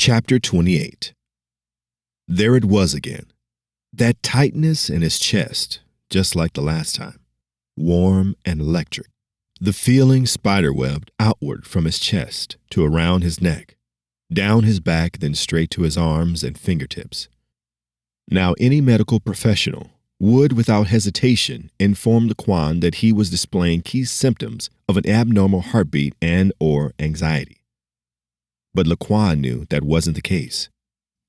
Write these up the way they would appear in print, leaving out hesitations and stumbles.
Chptr28. There it was again. That tightness in his chest, just like the last time. Warm and electric. The feeling spiderwebbed outward from his chest to around his neck, down his back, then straight to his arms and fingertips. Now, any medical professional would, without hesitation, inform Laquan that he was displaying key symptoms of an abnormal heartbeat and/or anxiety. But Laquan knew that wasn't the case.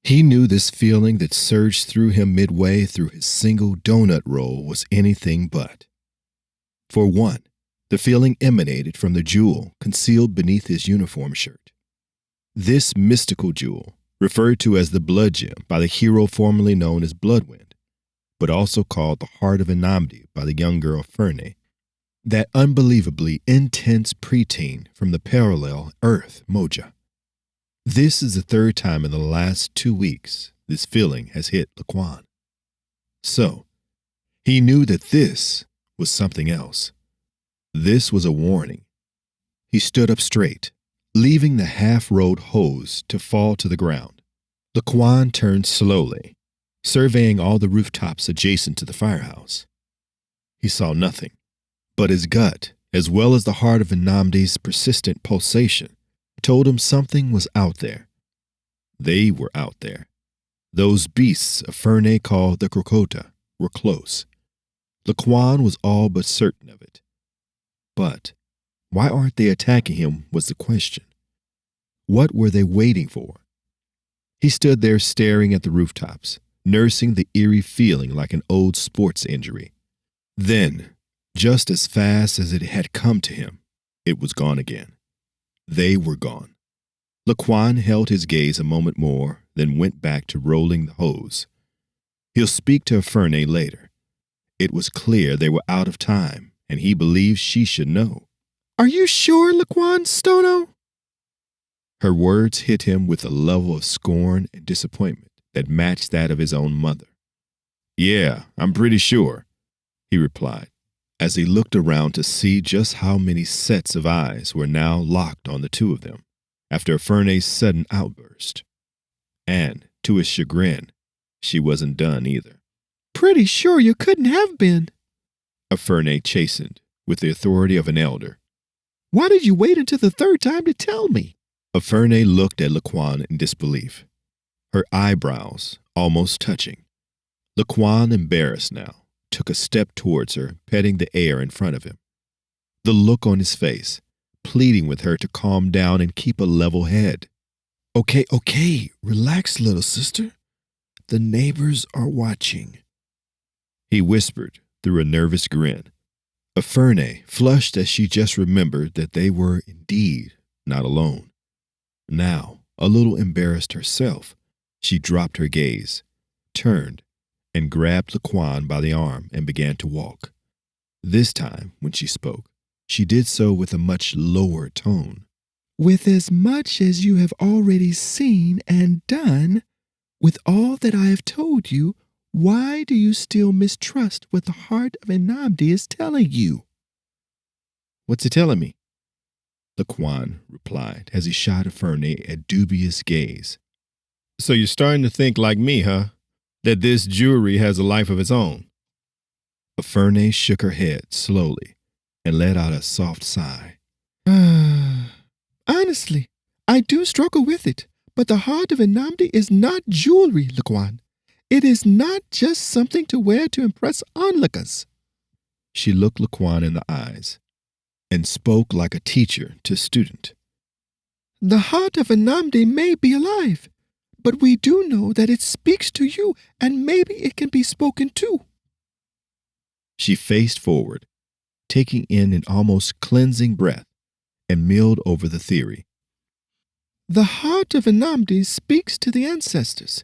He knew this feeling that surged through him midway through his single donut roll was anything but. For one, the feeling emanated from the jewel concealed beneath his uniform shirt. This mystical jewel, referred to as the blood gem by the hero formerly known as BLOODWYND, but also called the heart of Enamdi by the young girl Ferne, that unbelievably intense preteen from the parallel Earth Moja. This is the third time in the last 2 weeks this feeling has hit Laquan. So, he knew that this was something else. This was a warning. He stood up straight, leaving the half-rolled hose to fall to the ground. Laquan turned slowly, surveying all the rooftops adjacent to the firehouse. He saw nothing, but his gut, as well as the heart of Enamdi's persistent pulsation, told him something was out there. They were out there. Those beasts of Ferne called the Crocota were close. Laquan was all but certain of it. But why aren't they attacking him was the question. What were they waiting for? He stood there staring at the rooftops, nursing the eerie feeling like an old sports injury. Then, just as fast as it had come to him, it was gone again. They were gone. Laquan held his gaze a moment more, then went back to rolling the hose. He'll speak to Ferne later. It was clear they were out of time, and he believed she should know. "Are you sure, Laquan Stono?" Her words hit him with a level of scorn and disappointment that matched that of his own mother. "Yeah, I'm pretty sure," he replied, as he looked around to see just how many sets of eyes were now locked on the two of them after Ferne's sudden outburst. And, to his chagrin, she wasn't done either. "Pretty sure you couldn't have been," Ferne chastened, with the authority of an elder. "Why did you wait until the third time to tell me?" Ferne looked at Laquan in disbelief, her eyebrows almost touching. Laquan, embarrassed now, took a step towards her, petting the air in front of him. The look on his face, pleading with her to calm down and keep a level head. Okay, relax, little sister. The neighbors are watching," he whispered through a nervous grin. Ferne flushed as she just remembered that they were indeed not alone. Now, a little embarrassed herself, she dropped her gaze, turned, and grabbed Laquan by the arm and began to walk. This time, when she spoke, she did so with a much lower tone. "With as much as you have already seen and done, with all that I have told you, why do you still mistrust what the heart of Enamdi is telling you?" "What's it telling me?" Laquan replied as he shot at Ferne a dubious gaze. "So you're starting to think like me, huh? That this jewelry has a life of its own?" Ferne shook her head slowly and let out a soft sigh. "Honestly, I do struggle with it, but the heart of Enamdi is not jewelry, Laquan. It is not just something to wear to impress onlookers." She looked Laquan in the eyes and spoke like a teacher to student. "The heart of Enamdi may be alive, but we do know that it speaks to you, and maybe it can be spoken to." She faced forward, taking in an almost cleansing breath, and milled over the theory. "The heart of Enamdi speaks to the ancestors.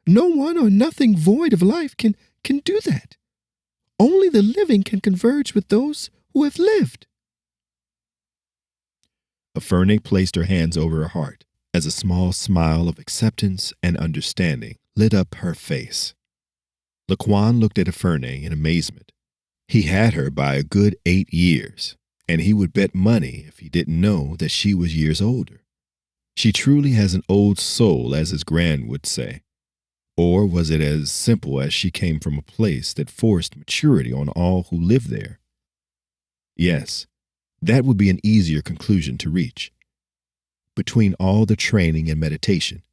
No one or nothing void of life can do that. Only the living can converge with those who have lived." Ferne placed her hands over her heart as a small smile of acceptance and understanding lit up her face. Laquan looked at Ferne in amazement. He had her by a good 8 years, and he would bet money if he didn't know that she was years older. She truly has an old soul, as his grand would say. Or was it as simple as she came from a place that forced maturity on all who lived there? Yes, that would be an easier conclusion to reach. Between all the training and meditation,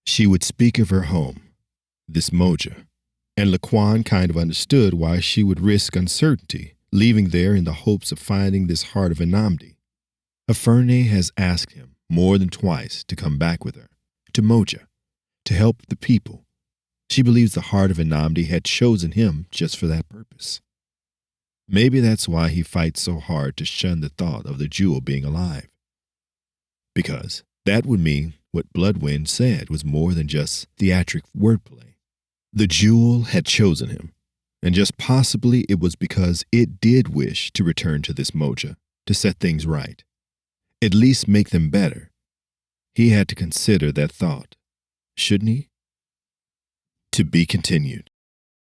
she would speak of her home, this Moja, and Laquan kind of understood why she would risk uncertainty, leaving there in the hopes of finding this heart of Anamdi. Aferne has asked him more than twice to come back with her, to Moja, to help the people. She believes the heart of Anamdi had chosen him just for that purpose. Maybe that's why he fights so hard to shun the thought of the jewel being alive. Because that would mean what BLOODWYND said was more than just theatric wordplay. The jewel had chosen him, and just possibly it was because it did wish to return to this Moja to set things right, at least make them better. He had to consider that thought, shouldn't he? To be continued.